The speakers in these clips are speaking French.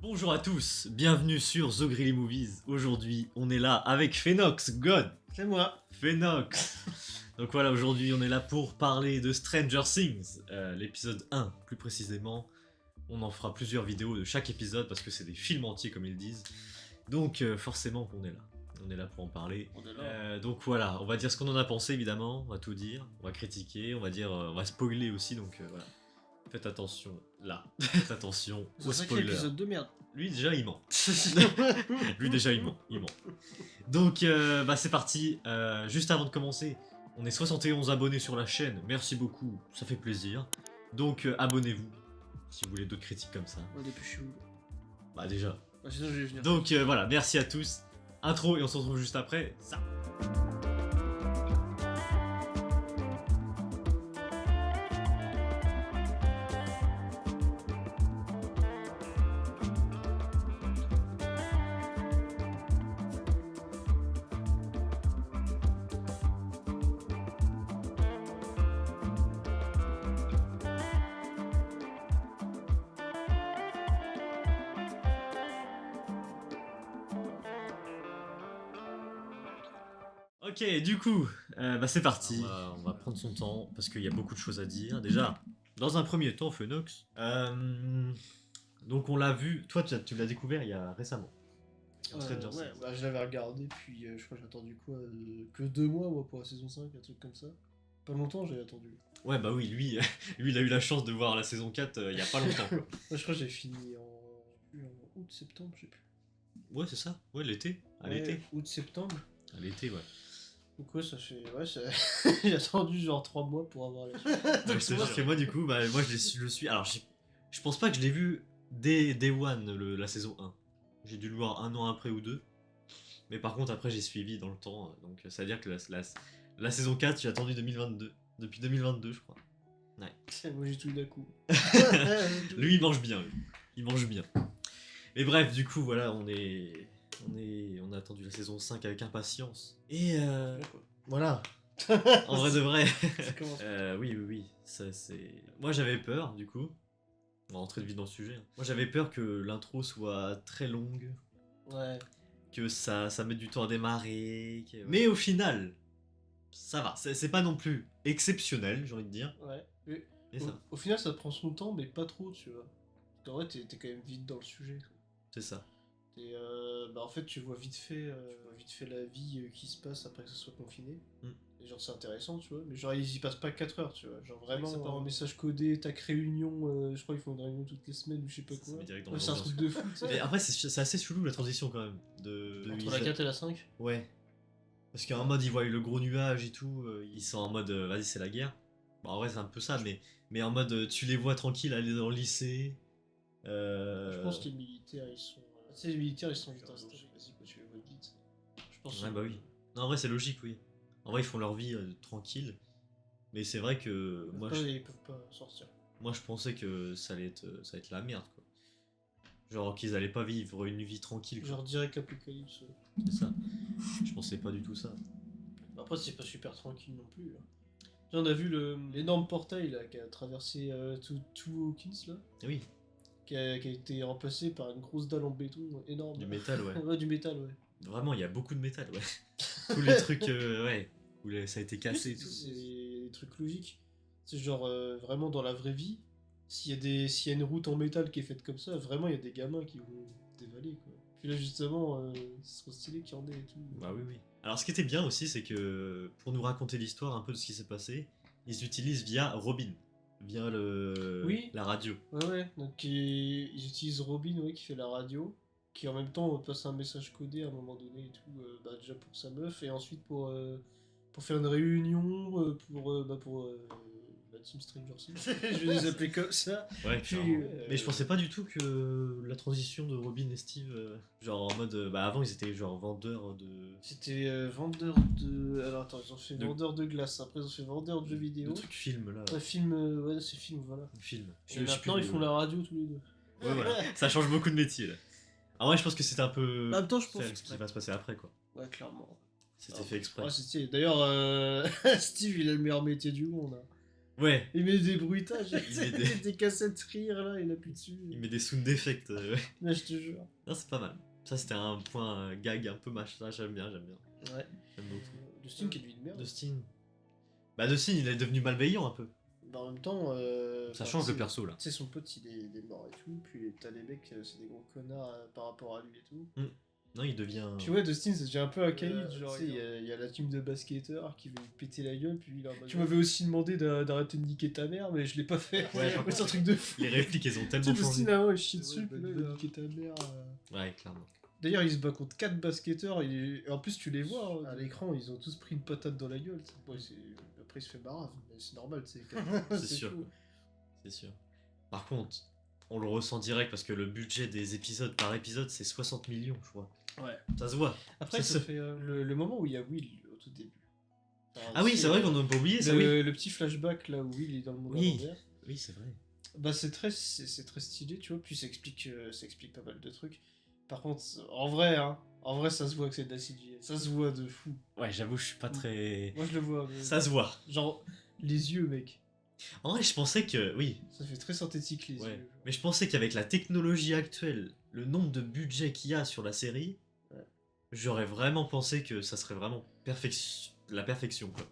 Bonjour à tous, bienvenue sur The Greedy Movies. Aujourd'hui, on est là avec Phénox, God. C'est moi. Phénox. Donc voilà, aujourd'hui, on est là pour parler de Stranger Things, l'épisode 1 plus précisément. On en fera plusieurs vidéos de chaque épisode parce que c'est des films entiers comme ils disent. Donc forcément qu'on est là. On est là pour en parler. Donc voilà, on va dire ce qu'on en a pensé évidemment, on va tout dire, on va critiquer, on va dire, on va spoiler aussi, donc voilà. Faites attention là, faites attention C'est aux un sacré spoilers. épisode de merde. Lui déjà il ment. Lui déjà il ment. Donc c'est parti. Juste avant de commencer, on est 71 abonnés sur la chaîne. Merci beaucoup, ça fait plaisir. Donc abonnez-vous si vous voulez d'autres critiques comme ça. Ouais, dépêchez-vous. Bah déjà. Sinon, je vais venir. Donc voilà, merci à tous. Intro et on se retrouve juste après ça. Ok, du coup, c'est parti. On va prendre son temps parce qu'il y a beaucoup de choses à dire. Déjà, dans un premier temps, Phoenix. Donc on l'a vu. Toi, tu l'as découvert il y a récemment. Stranger Ouais, Things. bah, je l'avais regardé, puis je crois que j'ai attendu quoi que 2 mois moi, pour la saison 5, un truc comme ça. Pas longtemps, j'ai attendu. Ouais, bah oui, lui, lui, il a eu la chance de voir la saison 4 il y a pas longtemps. Quoi. Moi, je crois que j'ai fini en août, septembre, je sais plus. Ouais, c'est ça. Ouais, l'été. À Ouais, l'été. août, septembre. À l'été, ouais. Donc, ouais, ça fait. Ouais, ça... j'ai attendu genre 3 mois pour avoir la suite. Donc, c'est juste que moi, du coup, moi, je le suis. Alors, je pense pas que je l'ai vu dès Day One, la saison 1. J'ai dû le voir un an après ou deux. Mais par contre, après, j'ai suivi dans le temps. Donc, ça veut dire que la saison 4, j'ai attendu 2022. Depuis 2022, je crois. Ouais. Moi, j'ai tout d'un coup. Lui, il mange bien. Lui. Il mange bien. Mais bref, du coup, voilà, on a attendu la saison 5 avec impatience. Et voilà. En vrai de vrai. Ça commence. Oui. Ça, c'est... Moi, j'avais peur, du coup. On va rentrer de vite dans le sujet. Hein. Moi, j'avais peur que l'intro soit très longue. Ouais. Que ça mette du temps à démarrer. Mais au final, ça va. C'est pas non plus exceptionnel, j'ai envie de dire. Ouais. Mais ça, Au final, ça te prend son temps, mais pas trop, tu vois. En vrai, t'es quand même vite dans le sujet. c'est ça. Et en fait, tu vois vite fait la vie qui se passe après que ce soit confiné. Mm. Et genre, c'est intéressant, tu vois. Mais genre, ils y passent pas 4 heures, tu vois. Genre, vraiment, ça part en message codé, tac, réunion. Je crois qu'ils font une réunion toutes les semaines ou je sais pas Ça quoi. met direct dans Ouais, c'est un l'ambiance, truc de fou, tu sais. Mais après, c'est assez chelou la transition quand même. Entre la 4 et la 5. Ouais. Parce qu'en mode, ils voient le gros nuage et tout, ils sont en mode, vas-y, c'est la guerre. Bon, en vrai, c'est un peu ça, mais en mode, tu les vois tranquilles aller dans le lycée. Je pense que les militaires, ils sont. Tu sais, les militaires, ils sont vite installés. Vas-y, quoi, tu les vois vite. Je pense. Ouais, bah oui. Non, en vrai, c'est logique, oui. En vrai, ils font leur vie tranquille. Mais c'est vrai que Ils peuvent pas sortir. moi, je pensais que ça allait être la merde, quoi. Genre qu'ils allaient pas vivre une vie tranquille, quoi. Genre, direct l'apocalypse. C'est ça. Je pensais pas du tout ça. Après, c'est pas super tranquille non plus. Là. On a vu l'énorme portail là, qui a traversé tout Hawkins, là, Oui, qui a été remplacé par une grosse dalle en béton énorme. du métal, ouais. Ouais, du métal, ouais. Vraiment, il y a beaucoup de métal, ouais. Tous les trucs, ouais, où ça a été cassé et tout. C'est des trucs logiques. C'est genre, vraiment dans la vraie vie, s'il y a une route en métal qui est faite comme ça, vraiment, il y a des gamins qui vont dévaler, quoi. Puis là, justement, c'est trop stylé qu'il y en ait et tout. Bah oui. Alors, ce qui était bien aussi, c'est que pour nous raconter l'histoire un peu de ce qui s'est passé, ils utilisent via Robin, via la radio. Ouais. Donc, ils utilisent Robin, ouais, qui fait la radio, qui en même temps passe un message codé à un moment donné et tout, déjà pour sa meuf, et ensuite pour faire une réunion pour la Team Stranger Things. Je vais les appeler comme ça. Ouais, Puis, clairement. Mais je pensais pas du tout que la transition de Robin et Steve, genre en mode, avant ils étaient genre vendeurs de... C'était vendeur de. Alors attends, ils ont fait vendeur de glace, après ils ont fait vendeur de jeux vidéo. Le truc film là. Un film, ouais, c'est film, voilà. Film. Et maintenant ils font la radio tous les deux. Ouais, voilà. Ça change beaucoup de métier là. En vrai, je pense que c'était un peu. En même temps, je pense ce qui va se passer après quoi. Ouais, clairement. C'était fait exprès. Ouais, D'ailleurs, Steve, il a le meilleur métier du monde. Hein. Ouais, Il met des bruitages, Il met il des- met des cassettes rire là, il appuie dessus. il met des sound effects. Ouais. Là, je te jure. Non, c'est pas mal. Ça, c'était un point gag un peu mâche. Ça, j'aime bien. Ouais. J'aime beaucoup. Dustin qui est une vie de merde. Dustin. Bah, Dustin, il est devenu malveillant un peu. Bah, en même temps. Ça enfin, change tu le sais- perso là. Tu sais, son pote il est mort et tout. Puis t'as les mecs, c'est des gros connards par rapport à lui et tout. Non, il devient. Puis ouais, Dustin, c'est déjà un peu un caïd. Genre, tu sais, il y a la team de basketteurs qui veut lui péter la gueule. Puis il est en mode, tu m'avais aussi demandé d'arrêter de niquer ta mère, mais je l'ai pas fait. Ouais, par c'est un truc de fou. Les répliques, elles ont Tu tellement sais, changé. Dustin, avant, il chie Ouais, dessus. bah, Puis là, il grave. a niqué ta mère. Ouais, clairement. D'ailleurs, il se bat contre 4 basketteurs. Et en plus, tu les vois hein, à l'écran, ils ont tous pris une patate dans la gueule. Ouais, après, il se fait marave. Mais c'est normal, tu sais. C'est sûr. fou. C'est sûr. Par contre, on le ressent direct parce que le budget des épisodes par épisode, c'est 60 millions, je crois. Ouais. Ça se voit. Après, Ça ça se- fait le moment où il y a Will au tout début. Enfin, Ah oui, si, c'est vrai qu'on n'a pas oublié ça, le, oui. le petit flashback là où Will est dans le monde Oui. à l'envers. Oui, c'est vrai. Bah c'est très stylé, tu vois. Puis ça explique pas mal de trucs. Par contre, en vrai, ça se voit que c'est de la CGI. Ça se voit de fou. Ouais, j'avoue, je suis pas très. Moi, je le vois. Mais... Ça se voit. Genre les yeux, mec. En vrai, je pensais que. Oui. Ça fait très synthétique les Ouais. yeux. Mais je pensais qu'avec la technologie actuelle, le nombre de budget qu'il y a sur la série, Ouais. j'aurais vraiment pensé que ça serait vraiment la perfection, quoi.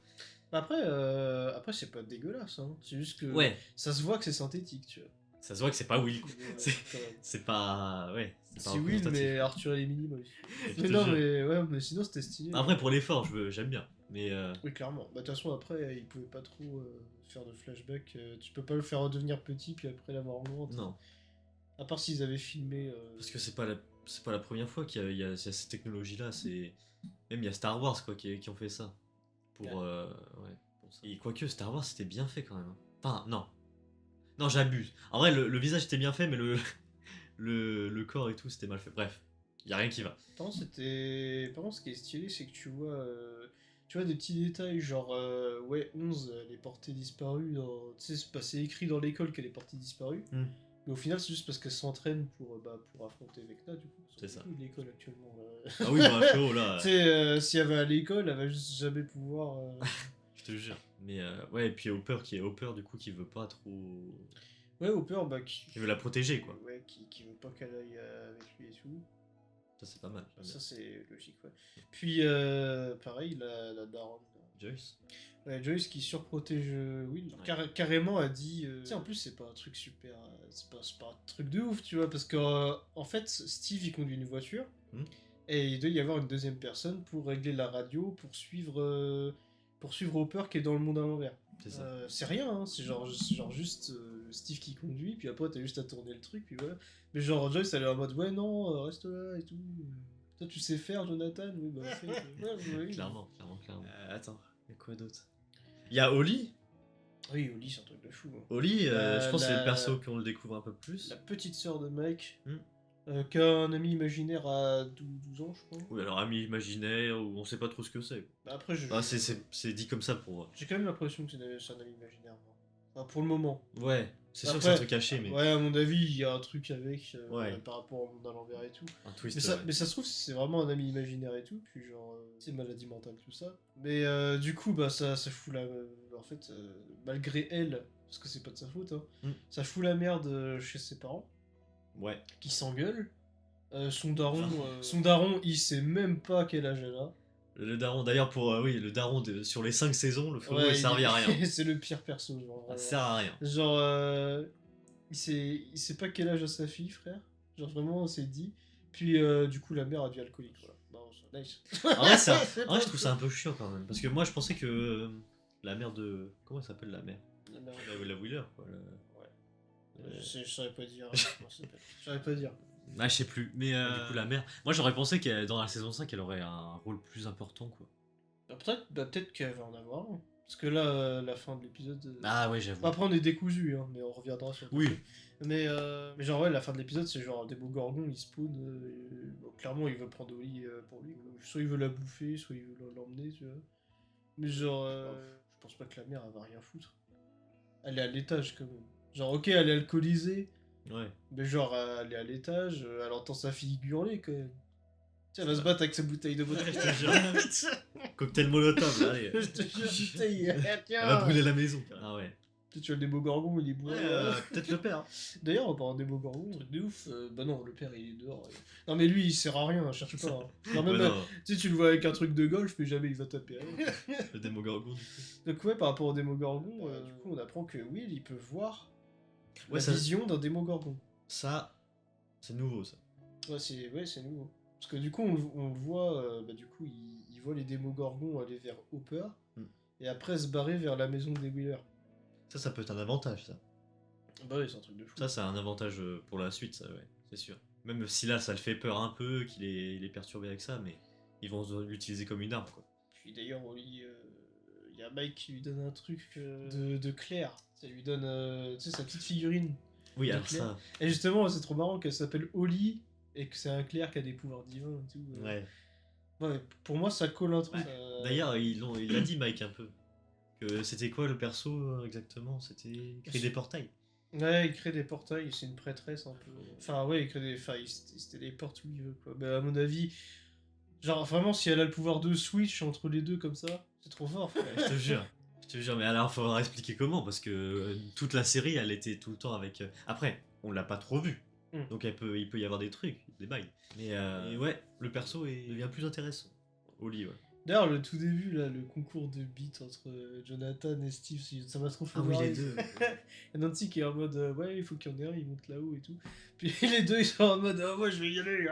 Après c'est pas dégueulasse. Hein. C'est juste que Ouais. ça se voit que c'est synthétique, tu vois. Ça se voit que c'est pas Will, quoi. Mais, C'est- quand même. C'est pas. Ouais. pas C'est Will, représentatif. mais Arthur et les Minimoys. Je Mais te non, jure. mais ouais, mais sinon c'était stylé. Après, pour l'effort, j'aime bien. Mais. Oui, clairement. Bah, de toute façon, après, ils pouvaient pas trop faire de flashback. Tu peux pas le faire redevenir petit, puis après l'avoir grand. Non. À part s'ils avaient filmé. Parce que c'est pas la première fois qu'il y a cette technologie-là. C'est même il y a Star Wars quoi qui ont fait ça pour ouais. Pour ça. Et quoique Star Wars c'était bien fait quand même. Hein. Enfin non j'abuse. En vrai le visage était bien fait mais le corps et tout c'était mal fait. Bref y a rien qui va. Par contre, ce qui est stylé, c'est que tu vois des petits détails, genre, ouais, 11, elle est portée disparue. Tu sais, c'est écrit dans l'école qu'elle est portée disparue. Mais au final, c'est juste parce qu'elle s'entraîne pour affronter Vecna, du coup. C'est ça. De l'école actuellement. Ah oui bah frérot là. Tu sais, si elle va à l'école, elle va juste jamais pouvoir. Je te jure. Mais ouais et puis Hopper du coup qui veut pas trop. Ouais, Hopper, bah, Qui veut la protéger quoi. Ouais, qui veut pas qu'elle aille avec lui et tout. Ça c'est pas mal. j'aime Ça, bien. c'est logique, ouais. Puis, pareil, la daronne. Joyce. Ouais, Joyce qui surprotège Will. Ouais. Carrément a dit. Tu sais, en plus, c'est pas un truc super. C'est pas un truc de ouf, tu vois, parce que en fait, Steve il conduit une voiture et il doit y avoir une deuxième personne pour régler la radio pour suivre Hopper qui est dans le monde à l'envers. C'est ça. C'est rien, hein, c'est genre juste Steve qui conduit, puis après t'as juste à tourner le truc, puis voilà. Mais genre Joyce elle est en mode ouais, non, reste là et tout. Toi tu sais faire, Jonathan? Oui, bah fais. Ouais, oui. Clairement. Attends y a quoi d'autre? Il y a Holly. Oui, Oli, c'est un truc de fou. Hein. Holly, je pense que c'est la- le perso qu'on le découvre un peu plus. La petite sœur de Mike, Hmm. qui a un ami imaginaire à 12 ans, je crois. Oui, alors ami imaginaire, ou on sait pas trop ce que c'est. Bah, après, Ah, c'est dit comme ça pour. j'ai quand même l'impression que c'est un ami imaginaire. Moi. Enfin, pour le moment. Ouais, c'est sûr que Après, c'est un truc caché, mais. Ouais, à mon avis, il y a un truc avec Ouais. par rapport au monde à l'envers et tout. Un twist. Mais ça se trouve, c'est vraiment un ami imaginaire et tout, puis genre, c'est maladie mentale, tout ça. Mais du coup, bah, ça fout la. En fait, malgré elle, parce que c'est pas de sa faute, hein, ça fout la merde chez ses parents, Ouais. qui s'engueulent. Son daron, il sait même pas quel âge elle a. Le daron, d'ailleurs, le daron sur les 5 saisons, le frérot, Ouais, il servait à rien. c'est le pire perso, genre. Ça sert à rien. Genre, il sait pas quel âge a sa fille, frère. Genre, vraiment, c'est dit. Puis, du coup, la mère a du alcoolique, voilà. Bon, c'est nice. En vrai, je trouve ça un peu chiant quand même. Parce que moi, je pensais que la mère de. Comment elle s'appelle la mère? La mère, La Wheeler, quoi. je saurais pas dire. Comment ça s'appelle. Je saurais pas dire. Ah, je sais plus. Mais du coup, la mère. Moi, j'aurais pensé que dans la saison 5, elle aurait un rôle plus important, quoi. Peut-être qu'elle va en avoir un. Parce que là, la fin de l'épisode. Ah, ouais, j'avoue. Après, on est décousu, hein, mais on reviendra sur le Oui. truc. Mais genre, ouais, la fin de l'épisode, c'est genre des beaux gorgons, ils spawnent. Bon, clairement, il veut prendre Oli pour lui. Quoi. Soit il veut la bouffer, soit il veut l'emmener, tu vois. Mais genre, je pense pas que la mère, elle va rien foutre. Elle est à l'étage, quand même. Genre, ok, elle est alcoolisée, Ouais. mais genre, elle est à l'étage, elle entend sa fille hurler, quand même. Tu sais, elle va se battre avec sa bouteille de vodka. Je te jure. Cocktail molotov, là, allez. Je te jure, putain, Elle va brûler la maison. Ah ouais. Peut-être tu as le Démogorgon, il est bourré. Peut-être le père. D'ailleurs, en parlant de Démogorgon, truc de ouf. Bah non, le père il est dehors. Non, mais lui il sert à rien, cherche pas. Hein. Non, même, Ouais, non, tu sais, tu le vois avec un truc de golf, mais jamais il va taper. le Démogorgon du coup. Donc, ouais, par rapport au Démogorgon, du coup, on apprend que Will il peut voir Ouais, la ça, vision d'un Démogorgon. ça c'est nouveau ça. Ouais, c'est nouveau. Parce que du coup, on le voit, bah, du coup, il voit les Démogorgons aller vers Hopper, et après se barrer vers la maison des Wheeler. Ça peut être un avantage ça. Bah oui, c'est un truc de fou. Ça, c'est un avantage pour la suite, ça, ouais, c'est sûr. Même si là, ça le fait peur un peu, il est perturbé avec ça, mais ils vont l'utiliser comme une arme, quoi. Puis d'ailleurs, Oli, il y a Mike qui lui donne un truc de Claire. Ça lui donne tu sais, sa petite figurine. Oui, de alors Claire. ça, Et justement, c'est trop marrant qu'elle s'appelle Oli et que c'est un Claire qui a des pouvoirs divins et tout. ouais. Ouais, pour moi, ça colle un truc. D'ailleurs, il l'a dit, Mike, un peu. Que c'était quoi le perso exactement? C'était créer des portails. Ouais, il crée des portails, c'est une prêtresse un peu. Enfin, ouais, il crée des. Enfin, il se téléporte où il veut, quoi. Bah, à mon avis, genre, vraiment, si elle a le pouvoir de switch entre les deux comme ça, c'est trop fort. Ouais, je te jure. Je te jure, mais alors, il faudra expliquer comment, parce que toute la série, elle était tout le temps avec. Après, on l'a pas trop vu. Donc il peut y avoir des trucs, des bails. Mais et ouais, le perso devient plus intéressant. Oli, ouais. D'ailleurs, le tout début, là, le concours de beats entre Jonathan et Steve, ça m'a trop fait Ah oui, marrer. les deux. Il y a Nancy qui est en mode ouais, il faut qu'il y en ait un, il monte là-haut et tout. Puis les deux, ils sont en mode moi je vais y aller.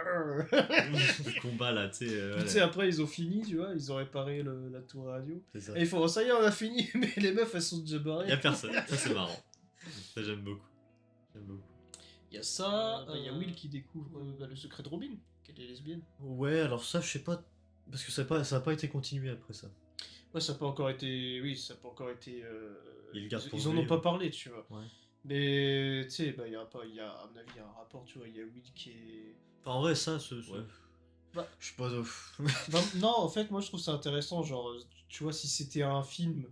Le combat là, tu sais. Puis, tu sais, après, ils ont fini, tu vois, ils ont réparé la tour radio. C'est ça. Et ils font ça y est, on a fini, mais les meufs, elles sont déjà barrées. Y a personne, ça c'est marrant. Ça j'aime beaucoup. J'aime beaucoup. Il y a ça, il y a Will qui découvre le secret de Robin, qu'elle est lesbienne. Ouais, alors ça, je sais pas. Parce que ça a pas été continué après ça. Ouais, ça n'a pas encore été. Oui, ça n'a pas encore été. Ils le gardent pour ils en lui, ont pas ouais. parlé, tu vois. Ouais. Mais tu sais, bah, il y a, à mon avis, il y a un rapport, tu vois. Il y a Will qui est. Enfin, en vrai, ça, ouais. Bah, je suis pas ouf. bah, non, en fait, moi je trouve ça intéressant. Genre, tu vois, si c'était un film.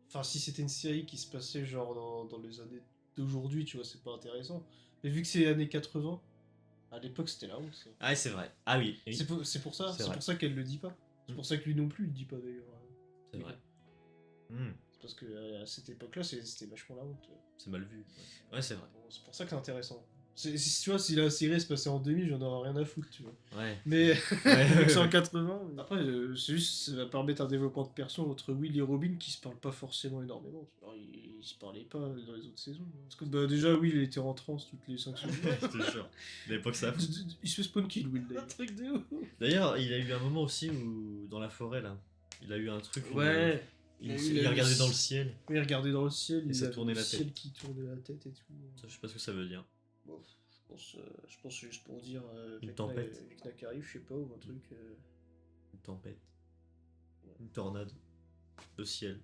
Enfin, si c'était une série qui se passait genre dans les années d'aujourd'hui, tu vois, c'est pas intéressant. Mais vu que c'est les années 80, à l'époque c'était la honte. Ça. Ah, c'est vrai. Ah oui. C'est pour ça, C'est vrai. pour ça qu'elle le dit pas. C'est pour ça que lui non plus il le dit pas d'ailleurs. C'est vrai. C'est parce que à cette époque-là, c'était vachement la honte. C'est mal vu. Ouais, c'est vrai. Bon, c'est pour ça que c'est intéressant. Tu vois, si la série se passait en 2000, j'en aurais rien à foutre, tu vois. Ouais. Mais Ouais, vu que c'est en 80. Après, c'est juste, ça va permettre un développement de perso entre Will et Robin qui se parlent pas forcément énormément. Alors, ils se parlaient pas dans les autres saisons. Parce que bah, déjà, Will il était en transe toutes les 5 secondes. Je te jure. À l'époque, ça. Il se fait spawn kill, Will, d'ailleurs. Un truc de ouf. D'ailleurs, il a eu un moment aussi où, dans la forêt, là, il a eu un truc où Ouais. il a regardé dans le ciel. Oui, il regardait dans le ciel. Et ça avait tournait le la ciel tête. qui tournait la tête et tout. Ça, je sais pas ce que ça veut dire. Bon, je pense juste pour dire Une tempête. Vecna qui arrive, je sais pas, ou un truc. Une tempête. Une tornade. Le ciel.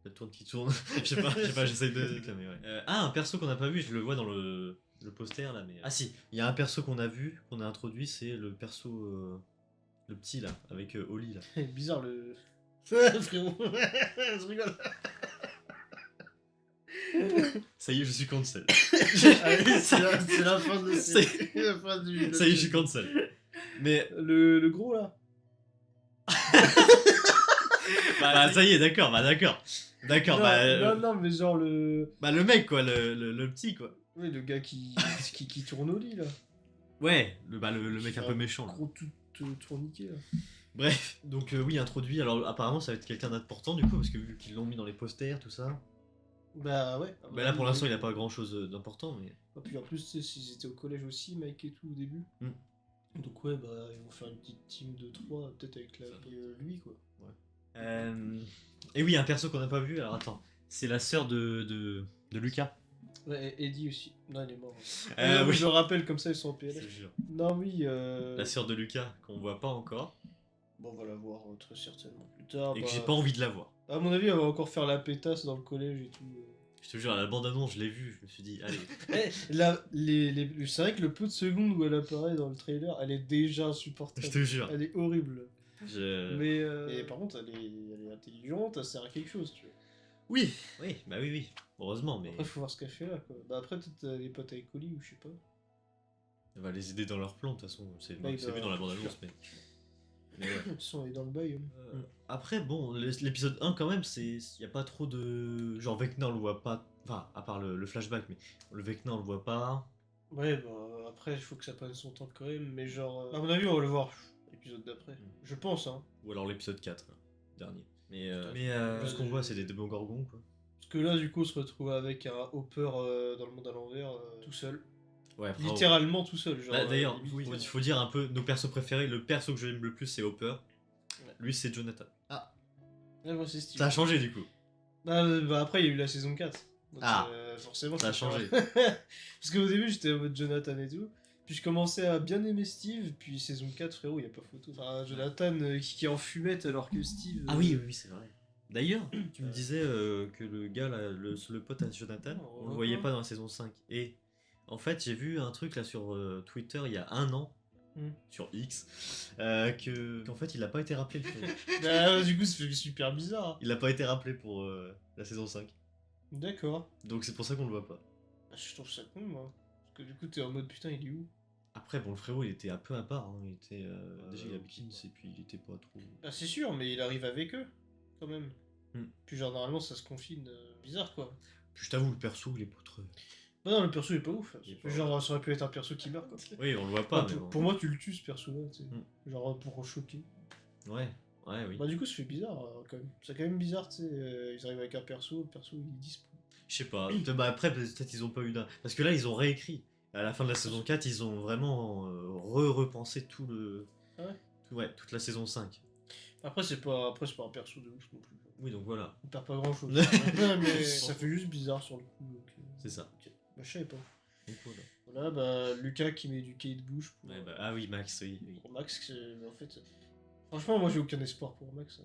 La tourne qui tourne. je sais pas, j'essaye de déclamer, ouais. Un perso qu'on n'a pas vu, je le vois dans le poster là, mais. Ah si, il y a un perso qu'on a vu, qu'on a introduit, c'est le perso. Le petit là, avec Oli là. Bizarre le. Frérot, je rigole. Ça y est, je suis cancel. Allez, c'est la fin de Ça y la fin du. Ça y est, je suis cancel. Mais. Le gros là. Bah, ça y est, d'accord, D'accord, non, bah. non, mais genre le. Bah, le mec quoi, le petit quoi. Oui, le gars qui tourne au lit là. Ouais, le mec un peu méchant. Là. Gros tout tourniqué là. Bref, donc oui, introduit. Alors apparemment, ça va être quelqu'un d'important du coup, parce que vu qu'ils l'ont mis dans les posters, tout ça. Bah ouais. Bah là, pour l'instant, il a pas grand chose d'important, mais. Et puis en plus, tu sais, s'ils étaient au collège aussi, Mike et tout au début. Donc ouais, bah ils vont faire une petite team de 3, peut-être avec lui quoi. Ouais. Et oui, un perso qu'on n'a pas vu, alors attends. C'est la sœur de Lucas. Ouais, Eddie aussi. Non, il est mort. Oui. Je le rappelle, comme ça ils sont en Je PLF. te jure. Non, oui. La sœur de Lucas, qu'on voit pas encore, Bon, on va la voir très certainement plus tard. et bah, que j'ai pas envie de la voir. À mon avis, elle va encore faire la pétasse dans le collège et tout. Je te jure, à la bande-annonce, je l'ai vue, je me suis dit, allez. C'est vrai que le peu de secondes où elle apparaît dans le trailer, elle est déjà insupportable. Je te jure. Elle est horrible. Je... Mais par contre, elle est intelligente, elle sert à quelque chose, tu vois. Oui, oui. Heureusement, mais. Après, faut voir ce qu'elle fait là, quoi. Bah, après, peut-être les potes avec Oli ou je sais pas. Elle va les aider dans leur plan, de toute façon. C'est Bah, il vu doit- dans la bande-annonce, mais. Mais ouais. De toute façon, elle est dans le bail. Après, bon, l'épisode 1, quand même, il n'y a pas trop de. Genre, Vecna, on le voit pas. Enfin, à part le flashback, mais le Vecna, on le voit pas. Ouais, bah après, il faut que ça prenne son temps quand même, mais genre. À mon avis, on va le voir l'épisode d'après. Je pense, hein. Ou alors l'épisode 4, dernier. Mais, Peut-être. tout ce qu'on voit, c'est des Démogorgons, quoi. Parce que là, du coup, on se retrouve avec un Hopper dans le monde à l'envers, tout seul. Ouais, après, Littéralement tout seul. Genre, bah, d'ailleurs, limite, il faut dire un peu nos persos préférés. Le perso que j'aime le plus, c'est Hopper. Ouais. Lui, c'est Jonathan. Ah, Ouais, moi, c'est Steve. ça a changé du coup. Bah, après, il y a eu la saison 4. Donc, Ah. forcément, Ça a c'est changé. Parce qu'au début, j'étais en mode Jonathan et tout. Puis je commençais à bien aimer Steve. Puis saison 4, frérot, il a pas photo. Enfin, Jonathan qui est en fumette alors que Steve. Ah oui, c'est vrai. D'ailleurs, tu me disais que le gars, là, le pote à Jonathan, Oh, on le voyait pas dans la saison 5. Et en fait, j'ai vu un truc là sur Twitter il y a un an, sur X, qu'en fait, il a pas été rappelé. Bah, du coup, ça fait super bizarre. Il a pas été rappelé pour la saison 5. D'accord. Donc c'est pour ça qu'on le voit pas. Bah, je trouve ça con, moi. Parce que du coup, t'es en mode putain, il est où? Après, bon, le frérot, il était un peu à part. Hein. Il était, déjà, il avait Kids et puis il était pas trop. Ah, c'est sûr, mais il arrive avec eux, quand même. Puis genre, normalement, ça se confine. Bizarre, quoi. Puis je t'avoue, le perso, il est pas trop. Bah non, le perso est pas ouf. Il est pas Genre, ça aurait pu être un perso qui meurt, quoi. Oui, on le voit pas. Bah, mais pour, bon. pour moi, tu le tues, ce perso-là, tu sais. Genre, pour choquer. Ouais, oui. Bah, du coup, ça fait bizarre, quand même. C'est quand même bizarre, tu sais. Ils arrivent avec un perso, le perso, il disparaît. Je sais pas. Bah après, peut-être ils ont pas eu d'un. Parce que là, ils ont réécrit. À la fin de la saison 4, ils ont vraiment repensé tout le. Ah ouais. Ouais, toute la saison 5. Après, c'est pas un perso de ouf non plus. Oui, donc voilà. On perd pas grand chose. mais ça fait juste bizarre sur le coup. Donc, C'est ça. ok. Bah, je savais pas. Donc voilà. Voilà, bah, Lucas qui met du Kate Bush pour, Ouais, bah, ah oui, Max, oui. pour Max. En fait, franchement, moi, j'ai aucun espoir pour Max.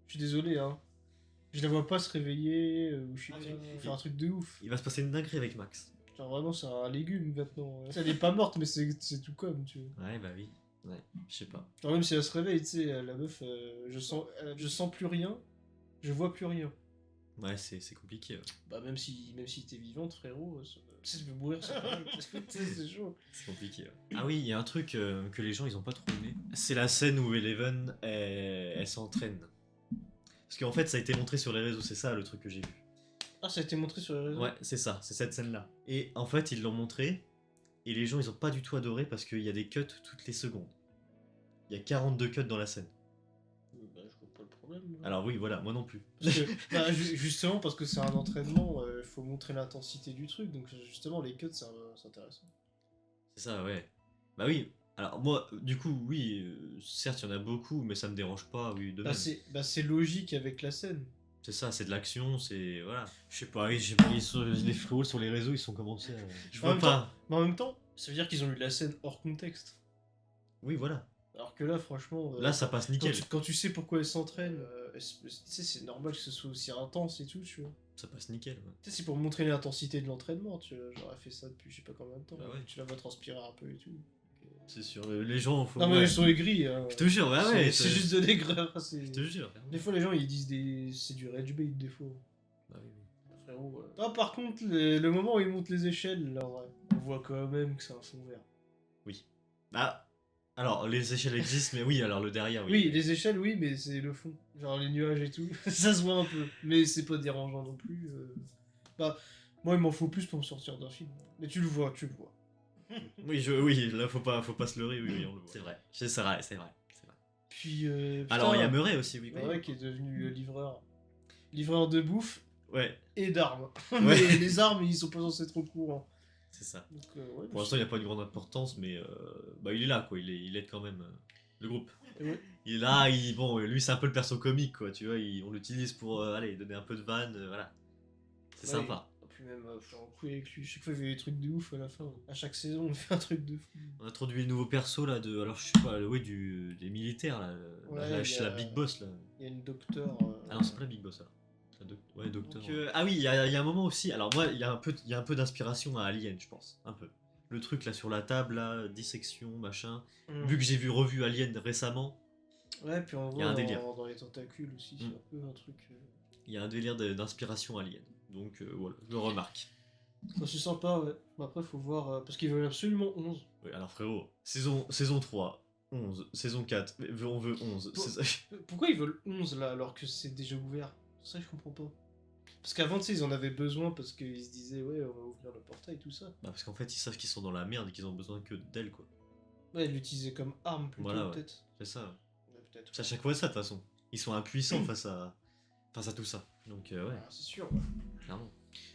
Je suis désolé, hein. Je la vois pas se réveiller, ou je suis faire un truc de ouf. Il va se passer une dinguerie avec Max. Genre, vraiment, c'est un légume maintenant. Elle est pas morte, mais c'est tout comme, tu vois. Ouais, bah oui. Ouais, je sais pas. Genre, même si elle se réveille, tu sais, la meuf, je sens plus rien, je vois plus rien. Ouais, c'est compliqué. Ouais. Bah, même si t'es vivante, frérot, ça peut mourir, c'est pareil. C'est chaud. C'est compliqué. Ouais. Ah oui, il y a un truc que les gens ils ont pas trop aimé. C'est la scène où Eleven elle s'entraîne. Parce qu'en fait, ça a été montré sur les réseaux, c'est ça le truc que j'ai vu. Ah, ça a été montré sur les réseaux? Ouais, c'est ça, c'est cette scène-là. Et en fait, ils l'ont montré, et les gens ils ont pas du tout adoré parce qu'il y a des cuts toutes les secondes. Il y a 42 cuts dans la scène. Bah, je vois pas le problème. Alors oui, voilà, moi non plus. Parce que, bah, justement, parce que c'est un entraînement, il faut montrer l'intensité du truc, donc justement, les cuts, c'est intéressant. C'est ça, ouais. Bah oui. Alors moi, du coup, oui, certes, il y en a beaucoup, mais ça me dérange pas, oui, de même. C'est logique avec la scène. C'est ça, c'est de l'action, c'est... Voilà. Je sais pas, oui, les frérots sur les réseaux, ils sont commencés à... Je vois pas. Mais en même temps, ça veut dire qu'ils ont eu la scène hors contexte. Oui, voilà. Alors que là, franchement... Là, ça passe nickel. Quand tu sais pourquoi elle s'entraîne, tu sais, c'est normal que ce soit aussi intense et tout, tu vois. Ça passe nickel, ouais. Tu sais, c'est pour montrer l'intensité de l'entraînement, tu vois. J'aurais fait ça depuis je sais pas combien de temps. Bah ouais. Tu la vois transpirer un peu et tout. C'est sûr, les gens... Faut... Non, mais ouais. ils sont aigris. Hein. Je te jure, ouais. C'est juste de l'aigreur. Je te jure. Des fois, les gens, ils disent c'est du rage bait, des fois. Bah oui. Frérot. Ah, par contre, le moment où ils montent les échelles, là, ouais, on voit quand même que c'est un fond vert. Oui. Bah... Alors, les échelles existent, mais oui, alors le derrière, oui. Oui, les échelles, oui, mais c'est le fond. Genre les nuages et tout. Ça se voit un peu. Mais c'est pas dérangeant non plus. Bah, moi, il m'en faut plus pour me sortir d'un film. Mais tu le vois. Oui, là, faut pas se leurrer, oui, on le voit. C'est vrai. C'est vrai. Puis, Alors, il y a Murray aussi, oui. Ouais, qui est devenu livreur. Livreur de bouffe Ouais. et d'armes. Ouais. Mais les armes, ils sont pas censés être au courant. C'est ça. Donc, ouais, Pour l'instant, il n'y a pas une grande importance, mais bah, il est là, quoi. Il aide quand même le groupe. Ouais. Il est là, bon, lui, c'est un peu le perso comique, quoi. Tu vois, on l'utilise pour allez, donner un peu de vanne, voilà. C'est sympa. Et puis même, faire un coup avec lui. Chaque fois, il fait des trucs de ouf à la fin. À chaque saison, on fait un truc de fou. On introduit le nouveau perso, là, alors je sais pas, des militaires, là. Ouais, la Big Boss, là. Il y a une docteur. Ah non, c'est pas la Big Boss, alors. Ouais, docteur. Donc, ah oui, il y a un moment aussi. Alors moi, il y a un peu d'inspiration à Alien, je pense, un peu. Le truc là sur la table, là, dissection, machin. Vu que j'ai revu Alien récemment. Ouais, puis on voit dans les tentacules aussi, c'est un peu un truc. Il y a un délire d'inspiration Alien. Donc voilà, je le remarque. C'est sympa, ouais. Mais après, faut voir parce qu'ils veulent absolument 11. Oui, alors frérot, saison 3. 11, saison 4, on veut 11. Pour- c'est ça. Pourquoi ils veulent 11 là alors que c'est déjà ouvert? Ça, je comprends pas. Parce qu'avant, tu sais, ils en avaient besoin parce qu'ils se disaient, ouais, on va ouvrir le portail et tout ça. Bah, parce qu'en fait, ils savent qu'ils sont dans la merde et qu'ils ont besoin que d'elle, quoi. Ouais, ils l'utilisaient comme arme plutôt, Voilà, ouais. peut-être. C'est ça. Ouais, peut-être. C'est à chaque fois ça, de toute façon. Ils sont impuissants face à tout ça. Donc, ouais, Ah, c'est sûr. Ouais. clairement.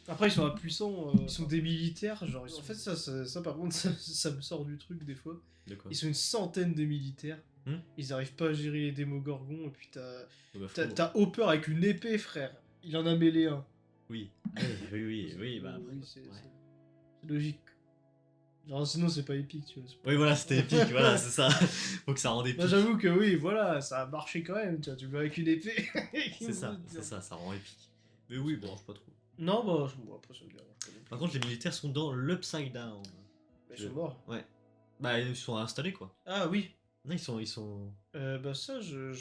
Après, ils sont impuissants, ils sont des militaires, genre. En fait, ça, par contre, ça me sort du truc des fois. De quoi Ils sont une centaine de militaires. Hmm. Ils arrivent pas à gérer les démogorgons, et puis Oh, bah, t'as Hopper avec une épée, frère. Il en a mêlé un. Oui. Oui, bah. Oui, c'est ouais. c'est logique. Genre, sinon, c'est pas épique, tu vois. Oui, voilà, c'était épique, voilà, c'est ça. Faut que ça rende épique. Bah, j'avoue que oui, voilà, ça a marché quand même, tu vois, tu le vois avec une épée. C'est ça rend épique. Mais oui, bon, je sais pas trop. Non, bah, après, ça me dérange pas non plus. Par contre, les militaires sont dans l'Upside Down. Bah, ils sont morts. Ouais. Bah, ils sont installés, quoi. Ah oui. Non, ils sont. Bah, ça,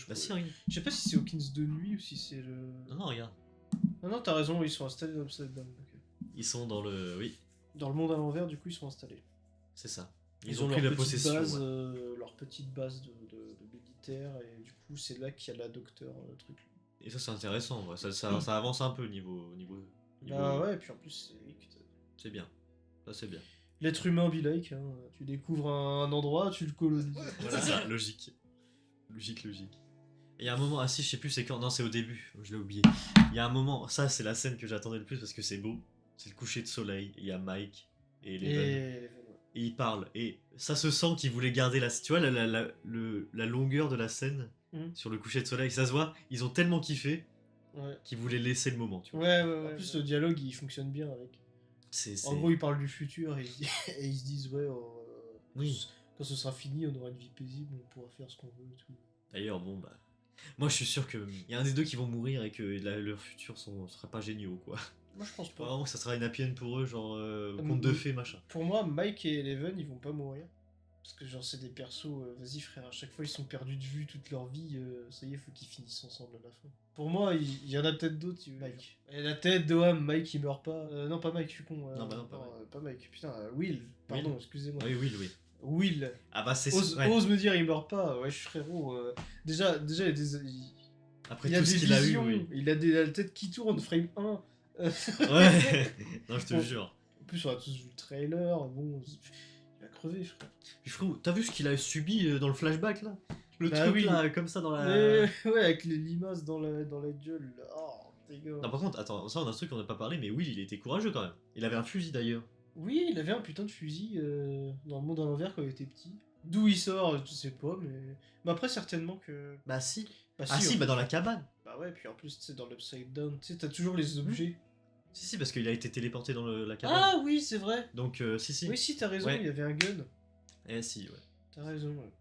Bah, si, regarde. je sais pas si c'est Hawkins de nuit ou si c'est le. Non, regarde. Non, t'as raison, ils sont installés dans Upside Down. Ok. Ils sont dans le. Oui, Dans le monde à l'envers, du coup, ils sont installés. c'est ça. Ils ont pris leur la petite possession. base, Ouais. leur petite base de militaires, et du coup, c'est là qu'il y a la docteur, truc. Et ça, c'est intéressant. Ouais. Ça avance un peu niveau. Bah ouais, et puis en plus, C'est bien. Ça, c'est bien. l'être humain be like, hein. Tu découvres un endroit, tu le colonises. Voilà, ça, logique. Logique. Et il y a un moment, ah si, je sais plus c'est quand, non, c'est au début, je l'ai oublié. Il y a un moment, ça, c'est la scène que j'attendais le plus parce que c'est beau. C'est le coucher de soleil, il y a Mike et Eleven. Et ils parlent. Et ça se sent qu'ils voulaient garder tu vois, la longueur de la scène sur le coucher de soleil. Ça se voit, ils ont tellement kiffé Ouais. qu'ils voulaient laisser le moment, tu vois. Ouais. En plus, le dialogue, il fonctionne bien avec. C'est- En gros, ils parlent du futur et et ils se disent, ouais, Oui. quand ce sera fini, on aura une vie paisible, on pourra faire ce qu'on veut et tout. D'ailleurs, bon, bah. Moi, je suis sûr qu'il y a un des deux qui vont mourir et que leur futur sera pas géniaux, quoi. Moi, je pense pas. Vraiment, ça sera une happy end pour eux, genre mais- conte de fées, machin. Pour moi, Mike et Eleven, ils vont pas mourir. Parce que, genre, c'est des persos, vas-y frère, à chaque fois ils sont perdus de vue toute leur vie, ça y est, faut qu'ils finissent ensemble à la fin. Pour moi, il y en a peut-être d'autres, Mike. Et la tête de Ham, Mike il meurt pas. Non, pas Mike, je suis con. Non, bah non, pas pas Mike. Putain, Will, pardon, Will. excusez-moi. Oui, oui. Will, Ah bah c'est ose me dire il meurt pas, ouais, frérot. Déjà, il y a Après il y a tout des ce qu'il a eu, visions, oui. il a la tête qui tourne, frame 1. Ouais. Non, je te Bon. jure. En plus, on a tous vu le trailer, bon, il va crever, frère. Puis frérot, t'as vu ce qu'il a subi dans le flashback là? Le Bah truc oui. là, comme ça dans la. Ouais, avec les limaces dans la gueule, là. Oh, dégueu. Non, par contre, attends, ça on a un truc qu'on n'a pas parlé, mais Will il était courageux quand même. Il avait un fusil d'ailleurs. Oui, il avait un putain de fusil dans le monde à l'envers quand il était petit. D'où il sort, je sais pas, mais après, certainement que. Bah si. Bah, Ah si, en bah fait. dans la cabane. Bah ouais, puis en plus, tu sais, dans l'Upside Down, tu sais, t'as toujours les objets. Si, parce qu'il a été téléporté dans la cabane. Ah oui, c'est vrai. Donc, si. Oui, si, t'as raison, Ouais. il y avait un gun. Eh si, ouais. T'as raison, ouais.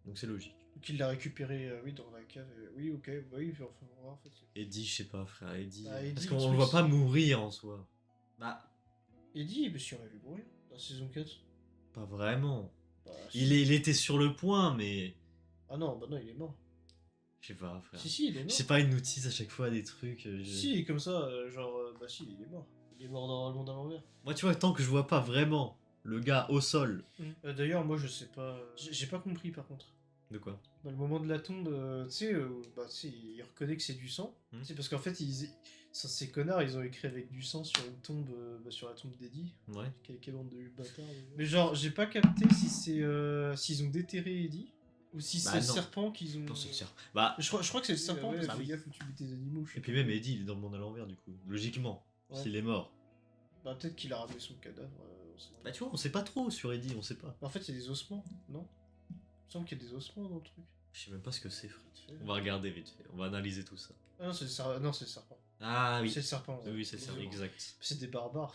Donc c'est logique. Donc il l'a récupéré, oui, dans la cave. Oui, ok, bah oui, enfin, en fait. Eddie, je sais pas, frère, Eddie. Bah, Eddie, Parce le qu'on truc, le voit pas c'est- mourir en soi. Bah, Eddie, bah si, on l'a vu mourir dans la saison 4. pas vraiment. Bah, si. Il était sur le point, mais. Ah non, bah non, il est mort. Je sais pas, frère. Si, il est Je mort. sais pas, une notice à chaque fois des trucs. Si, comme ça, genre, bah si, il est mort. Il est mort dans le monde à l'envers. Moi, tu vois, tant que je vois pas vraiment le gars au sol. D'ailleurs, moi, je sais pas. J'ai pas compris par contre. De quoi? Dans le moment de la tombe, tu sais, bah, tu sais, il reconnaît que c'est du sang. Hmm. Tu sais, parce qu'en fait, ces connards, ils ont écrit avec du sang sur une tombe, bah, sur la tombe d'Eddie. Ouais. Quelle bande de bâtards. Mais genre, j'ai pas capté si c'est s'ils ont déterré Eddie ou si Bah, c'est le non. serpent qu'ils ont. Non, c'est sûr. Bah, Je crois que c'est le serpent. ouais, parce bah que oui. fais gaffe où tu mets tes animaux. je sais et puis pas. même Eddie, il est dans le monde à l'envers, du coup. Logiquement. Ouais. S'il est mort. Bah, peut-être qu'il a ramené son cadavre. On sait pas. Bah, tu vois, on sait pas trop sur Eddie, on sait pas. En fait, il y a des ossements, non? Il me semble qu'il y a des ossements dans le truc. Je sais même pas ce que c'est, frère. Vite fait. On va regarder vite fait. On va analyser tout ça. Ah non, c'est le serpent. Ah oui. C'est le serpent. ouais. Oui, c'est ça, Désolé. exact. C'est des barbares.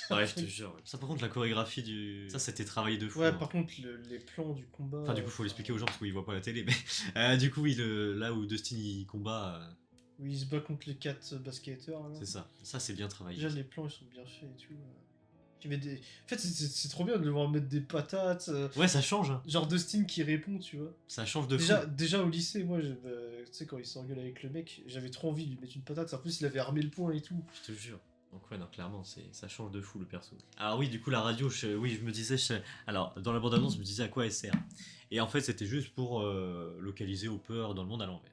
Ouais, je te jure. Ça, par contre, la chorégraphie du. Ça, c'était travaillé de fou. Ouais, hein. par contre, les plans du combat. Enfin, du coup, faut l'expliquer aux gens parce qu'ils voient pas la télé. Mais du coup, là où Dustin il combat, où il se bat contre les 4 basketteurs. Là. c'est ça. Ça, c'est bien travaillé. Déjà, les plans ils sont bien faits et tout. Qui met des... En fait, c'est trop bien de le voir mettre des patates. Ouais, ça change. Hein. Genre Dustin qui répond, tu vois. Ça change de fou. Déjà au lycée, moi, tu sais, quand il s'engueule avec le mec, j'avais trop envie de lui mettre une patate. En plus, il avait armé le poing et tout. Je te jure. Donc ouais, non, clairement, ça change de fou le perso. Alors oui, du coup, la radio, oui, je me disais... Alors, dans la bande-annonce, je me disais à quoi elle sert. Et en fait, c'était juste pour localiser Hopper dans le monde à l'envers.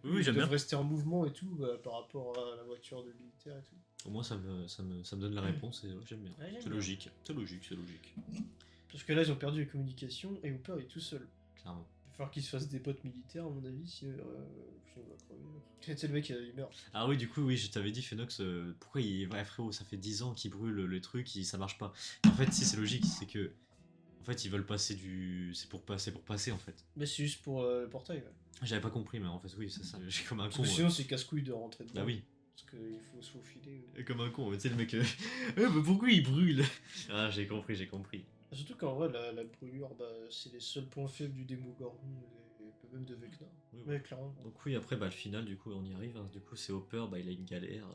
Oui, j'aime Ils doivent bien. rester en mouvement et tout par rapport à la voiture de militaire et tout. Au moins, ça me donne la réponse et ouais, j'aime bien. Ouais, j'aime C'est bien. logique, c'est logique, c'est logique. Parce que là, ils ont perdu les communications et Hooper est tout seul. Clairement. Il va falloir qu'il se fasse des potes militaires, à mon avis, si on va crever. C'est le mec, il meurt. Ah oui, du coup, oui, je t'avais dit, Phénox, pourquoi ouais, frérot, ça fait 10 ans qu'ils brûlent le truc, ça marche pas. En fait, si, c'est logique, c'est que. En fait, ils veulent passer du. C'est pour passer, en fait. Mais c'est juste pour le portail, ouais. J'avais pas compris, mais en fait, oui, c'est ça. J'ai comme un Parce con. que sinon, c'est casse-couille de rentrer dedans. Bah oui. Parce qu'il faut se faufiler. Comme un con, tu sais, le mec. Mais pourquoi il brûle? Ah, j'ai compris, j'ai compris. Surtout qu'en vrai, la brûlure, c'est les seuls points faibles du Démogorgon et même de Vecna. Oui, Ouais, clairement. Donc, oui, après, bah, le final, du coup, on y arrive. Hein. Du coup, c'est Hopper, bah, il a une galère.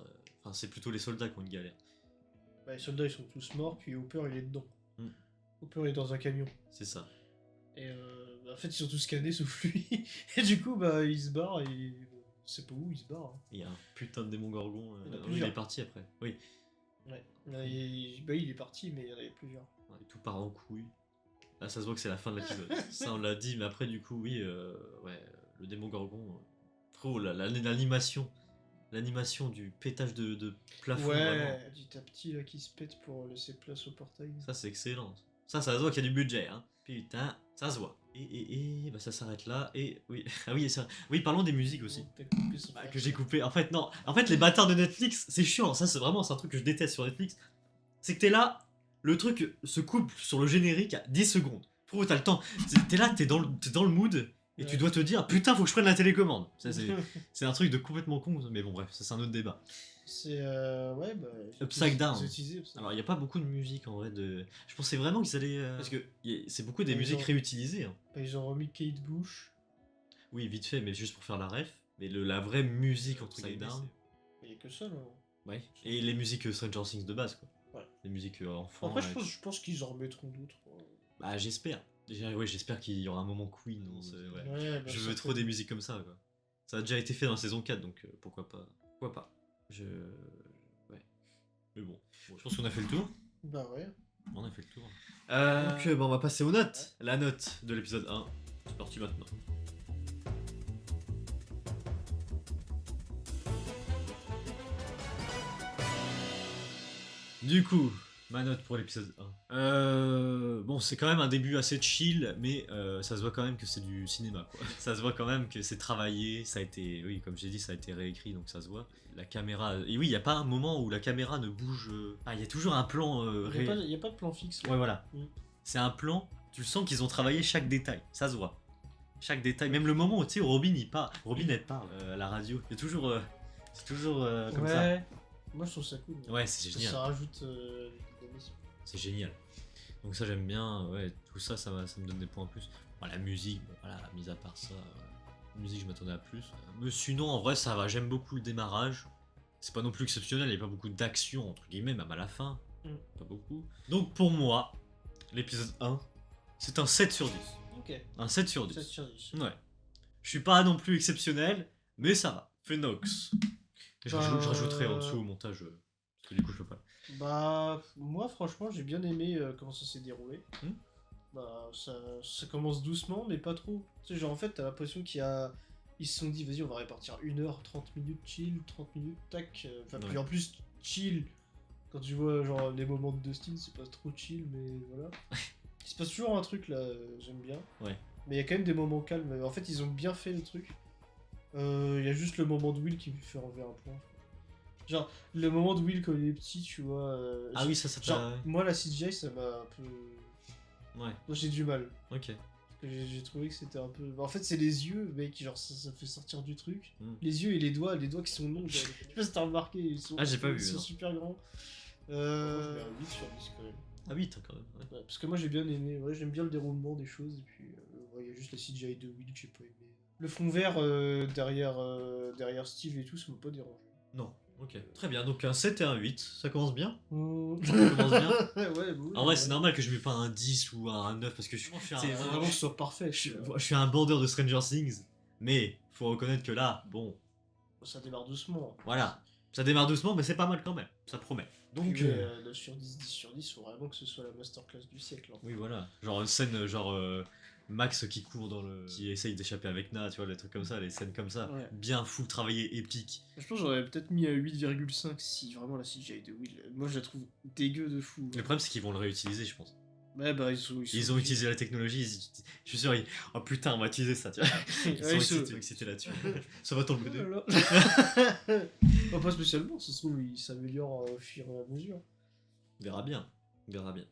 Enfin, c'est plutôt les soldats qui ont une galère. Bah, les soldats, ils sont tous morts, puis Hooper, il est dedans. Mm. Hooper est dans un camion. C'est ça. Et en fait, ils sont tous scannés sauf lui. Et du coup, bah, il se barre et on sait pas où il se barre. Hein. Il y a un putain de démon gorgon. Il y en a il plusieurs. est parti après. Oui. Ouais. Là, il est parti, mais il y en avait plusieurs. Ouais, tout part en couille. Là, ça se voit que c'est la fin de l'épisode. Ça, on l'a dit, mais après, du coup, oui, ouais, le démon gorgon. Frérot, l'animation. L'animation du pétage de plafond. Ouais, Vraiment. petit à petit, là, qui se pète pour laisser place au portail. Ça, c'est excellent. Ça se voit qu'il y a du budget, hein. Putain, ça se voit. Et bah, ça s'arrête là. Et oui, ah oui, oui, parlons des musiques aussi. T'as coupé ce Que j'ai coupé. En fait, non. En fait, les bâtards de Netflix, c'est chiant. Ça, c'est un truc que je déteste sur Netflix. C'est que t'es là, le truc se coupe sur le générique à 10 secondes. Frérot, t'as le temps. T'es là, t'es dans le mood. Et tu Ouais. dois te dire, putain, faut que je prenne la télécommande. Ça, c'est un truc de complètement con. Mais bon, bref, ça, c'est un autre débat. C'est ouais, bah. Upside Down. Ils ont utilisé Upside Alors, il n'y a pas beaucoup de musique en vrai. Je pensais vraiment qu'ils allaient. Parce que c'est beaucoup des Ouais, musiques genre- réutilisées. Hein. Bah, ils ont remis Kate Bush. Oui, vite fait, mais juste pour faire la ref. Mais la vraie musique entre Upside guillemets, Down. Il y a que ça, là. ouais. Et les musiques Stranger Things de base, quoi. Ouais. Les musiques enfants. Après, et je pense qu'ils en remettront d'autres. Bah, j'espère. Ouais, j'espère qu'il y aura un moment Queen. Ouais. Ouais, bah, Je veux trop des musiques comme ça, quoi. Ça a déjà été fait dans la saison 4, donc pourquoi pas. Pourquoi pas. Ouais. Mais bon, je pense qu'on a fait le tour. Bah ouais. On a fait le tour. Donc, on va passer aux notes. La note de l'épisode 1. C'est parti maintenant. Du coup, ma note pour l'épisode 1. Bon, c'est quand même un début assez chill, mais ça se voit quand même que c'est du cinéma, quoi. Ça se voit quand même que c'est travaillé, ça a été, oui, comme j'ai dit, ça a été réécrit, donc ça se voit. La caméra, et oui, il n'y a pas un moment où la caméra ne bouge. Ah, il y a toujours un plan. Il n'y a pas de plan fixe. Là. Ouais, voilà. Mm. C'est un plan, tu sens qu'ils ont travaillé chaque détail, ça se voit. Chaque détail, même le moment où, tu sais, Robin, elle parle à la radio. C'est toujours comme ça. Ouais. Moi, je trouve ça cool. Ouais, c'est génial. Ça rajoute de l'émission. C'est génial. Donc ça j'aime bien, ouais, tout ça, ça me donne des points en plus. Bon, la musique, bon, voilà, mis à part ça, la musique je m'attendais à plus. Mais sinon en vrai ça va, j'aime beaucoup le démarrage. C'est pas non plus exceptionnel, il n'y a pas beaucoup d'action entre guillemets, même à la fin. Mm. Pas beaucoup. Donc pour moi, l'épisode 1, c'est un 7 sur 10. Ok. Un 7 sur 10. 7 sur 10. Ouais. Je suis pas non plus exceptionnel, mais ça va. Phénox. Je rajouterai en dessous au montage, parce que du coup je peux pas. Bah, moi, franchement, j'ai bien aimé comment ça s'est déroulé. Bah, ça commence doucement, mais pas trop. Tu sais, genre, en fait, t'as l'impression ils se sont dit, vas-y, on va répartir 1h, 30 minutes chill, 30 minutes, tac. Enfin, Ouais. puis en plus, chill, quand tu vois, genre, les moments de Dustin, c'est pas trop chill, mais voilà. Il se passe toujours un truc, là, j'aime bien. Ouais. Mais il y a quand même des moments calmes. En fait, ils ont bien fait le truc. Il y a juste le moment de Will qui me fait enlever un point. Genre, le moment de Will quand il est petit, tu vois. Ah oui, ça Genre, moi, la CGI, ça m'a un peu. Ouais, Moi, j'ai du mal. ok. Parce que j'ai trouvé que c'était un peu. En fait, c'est les yeux, mec, genre, ça fait sortir du truc. Mm. Les yeux et les doigts qui sont longs. Je sais pas si t'as remarqué, Ah, j'ai pas vu, Ils sont non. super grands. Moi, je mets un 8 sur 10 quand même. Ah oui, t'as quand même. Ouais. Ouais, parce que moi, j'ai bien aimé. Ouais, j'aime bien le déroulement des choses. Et puis, ouais, il y a juste la CGI de Will que j'ai pas aimé. Le fond vert derrière Steve et tout, ça m'a pas dérangé. Non, ok. Très bien, donc un 7 et un 8, ça commence bien. Ça ouais, commence bien. bon, En vrai, c'est normal que je mets pas un 10 ou un 9 parce que je suis C'est vraiment que ce soit parfait. je suis un bandeur de Stranger Things, mais faut reconnaître que là, bon, Ça démarre doucement. voilà. Ça démarre doucement, mais c'est pas mal quand même. Ça promet. Donc, Puis, 9 sur 10, 10 sur 10, faut vraiment que ce soit la masterclass du siècle. Hein. oui, voilà. Genre une scène, Max qui court qui essaye d'échapper avec Na, tu vois, des trucs comme ça, les scènes comme ça. Ouais. Bien full travaillé, épique. Je pense que j'aurais peut-être mis à 8,5 si vraiment la CGI de Will. Moi, je la trouve dégueu de fou. Le problème, c'est qu'ils vont le réutiliser, je pense. Ouais, bah, Ils ont utilisé la technologie, je suis sûr, oh putain, on va utiliser ça, tu vois. Ils sont excités là-dessus. Ça va tomber deux. Oh, pas spécialement, ça se trouve, il s'améliore au fur et à mesure. On verra bien. On verra bien.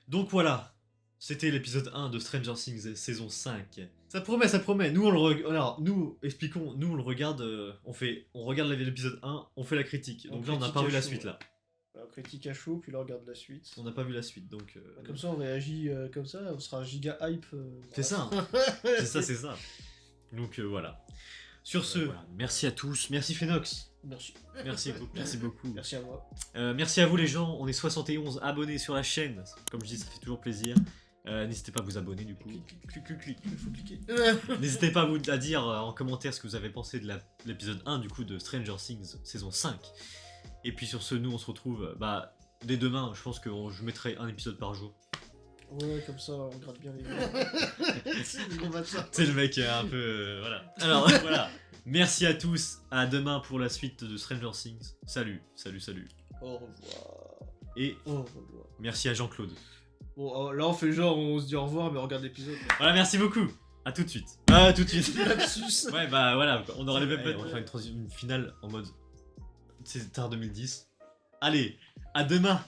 Donc voilà. C'était l'épisode 1 de Stranger Things saison 5. Ça promet. Nous, alors, expliquons. Nous, on le regarde. On regarde l'épisode 1, on fait la critique. Donc là, on n'a pas vu la suite, là. On critique à chaud, puis là, on regarde la suite. On n'a pas vu la suite, donc... Comme ça, on réagit comme ça, on sera giga hype. C'est ça. C'est ça. Donc voilà. Sur ce, voilà. Merci à tous. Merci Phénox. Merci. Merci beaucoup. Merci à moi. Merci à vous les gens. On est 71 abonnés sur la chaîne. Comme je dis, ça fait toujours plaisir. N'hésitez pas à vous abonner du coup. Clique. Il faut cliquer. N'hésitez pas à dire en commentaire ce que vous avez pensé de l'épisode 1 du coup de Stranger Things saison 5. Et puis sur ce, nous on se retrouve dès demain. Je pense que je mettrai un épisode par jour. Ouais, comme ça on gratte bien les gars. C'est le mec un peu... voilà. Alors voilà. Merci à tous. À demain pour la suite de Stranger Things. Salut. Au revoir. Et au revoir. Merci à Jean-Claude. Bon, là on fait genre, on se dit au revoir, mais on regarde l'épisode. Voilà, merci beaucoup. À tout de suite. Lapsus. Ouais, bah voilà, on aura les mêmes bêtes. On va faire une finale en mode. C'est tard 2010. Allez, à demain.